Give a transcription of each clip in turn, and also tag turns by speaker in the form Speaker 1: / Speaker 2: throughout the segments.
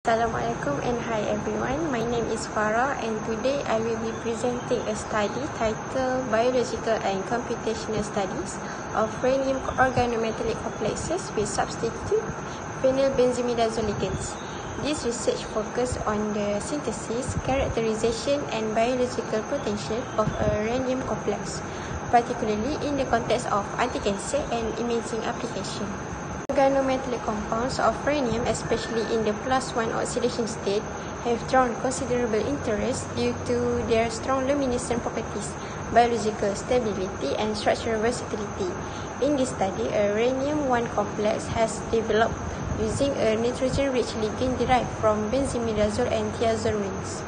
Speaker 1: Assalamualaikum and hi everyone. My name is Farah and today I will be presenting a study titled Biological and Computational Studies of Rhenium Organometallic Complexes with Substitute Phenylbenzimidazole ligands. This research focused on the synthesis, characterization and biological potential of a rhenium complex, particularly in the context of anti-cancer and imaging application. Organometallic compounds of rhenium, especially in the +1 oxidation state, have drawn considerable interest due to their strong luminescent properties, biological stability, and structural versatility. In this study, a rhenium-1 complex has developed using a nitrogen-rich ligand derived from benzimidazole and thiazole rings.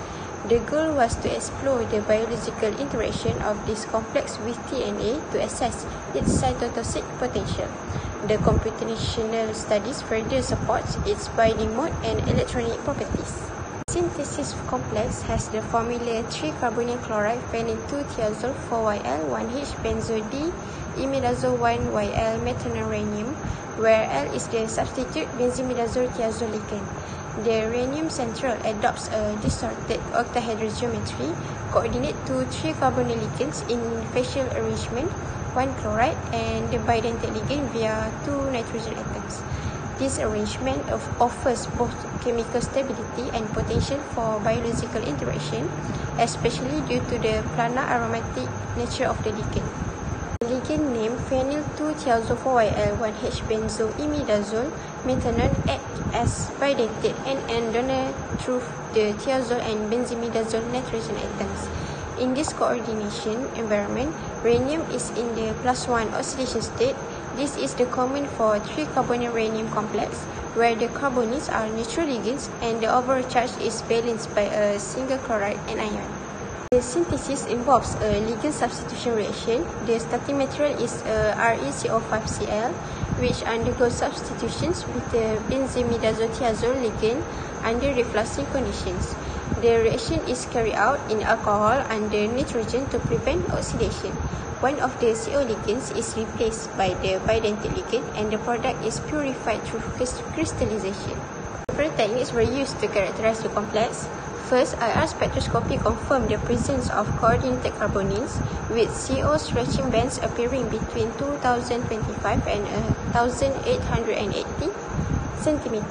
Speaker 1: The goal was to explore the biological interaction of this complex with DNA to assess its cytotoxic potential. The computational studies further supports its binding mode and electronic properties. Synthesis complex has the formula 3-carbonyl chloride phenyl 2-thiazole 4YL 1H benzo D imidazole 1YL methanol rhenium, where L is the substitute benzimidazole thiazole ligand. The rhenium central adopts a distorted octahedral geometry, coordinate to 3 carbonyl ligands in facial arrangement, 1 chloride, and the bidentate ligand via 2 nitrogen atoms. This arrangement offers both chemical stability and potential for biological interaction, especially due to the planar aromatic nature of the ligand. The ligand name phenyl 2-thiazole 4YL 1H benzo imidazole methanol act as bidentate and donor through the thiazole and benzimidazole nitrogen atoms. In this coordination environment, rhenium is in the +1 oxidation state. This is the common for 3-carbonyl rhenium complex, where the carbonyls are neutral ligands and the overall charge is balanced by a single chloride and ion. The synthesis involves a ligand substitution reaction. The starting material is ReCO5Cl, which undergoes substitutions with the benzimidazole thiazole ligand under refluxing conditions. The reaction is carried out in alcohol under nitrogen to prevent oxidation. One of the CO ligands is replaced by the bidentate ligand and the product is purified through crystallization. Several techniques were used to characterize the complex. First, IR spectroscopy confirmed the presence of coordinated carbonyls with CO stretching bands appearing between 2025 and 1880 cm.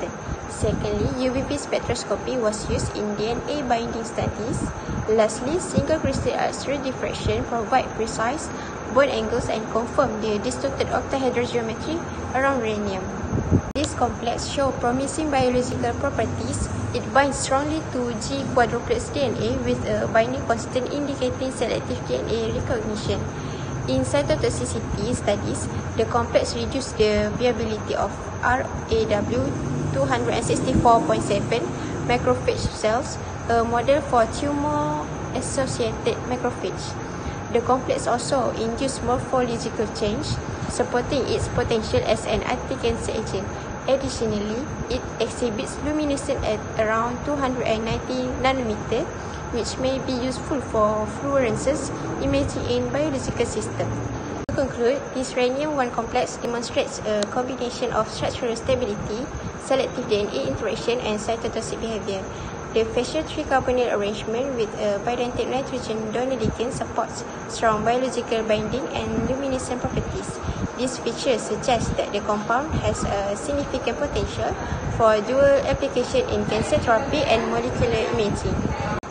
Speaker 1: Secondly, UVB spectroscopy was used in DNA binding studies. Lastly, single crystal X-ray diffraction provide precise bond angles and confirm the distorted octahedral geometry around rhenium. This complex shows promising biological properties. It binds strongly to G quadruplex DNA with a binding constant indicating selective DNA recognition. In cytotoxicity studies, the complex reduced the viability of RAW 264.7 macrophage cells, a model for tumor-associated macrophage. The complex also induced morphological change, supporting its potential as an anti-cancer agent. Additionally, it exhibits luminescence at around 290 nanometer, which may be useful for fluorescence imaging in biological systems. To conclude, this rhenium-1 complex demonstrates a combination of structural stability, selective DNA interaction, and cytotoxic behavior. The facial 3-carbonyl arrangement with a bidentate nitrogen donor ligand supports strong biological binding and luminescent properties. This feature suggests that the compound has a significant potential for dual application in cancer therapy and molecular imaging.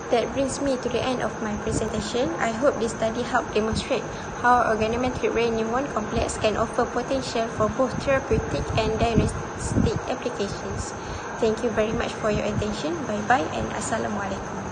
Speaker 1: That brings me to the end of my presentation. I hope this study helped demonstrate how organometallic rhenium-1 complex can offer potential for both therapeutic and diagnostic applications. Thank you very much for your attention. Bye-bye and Assalamualaikum.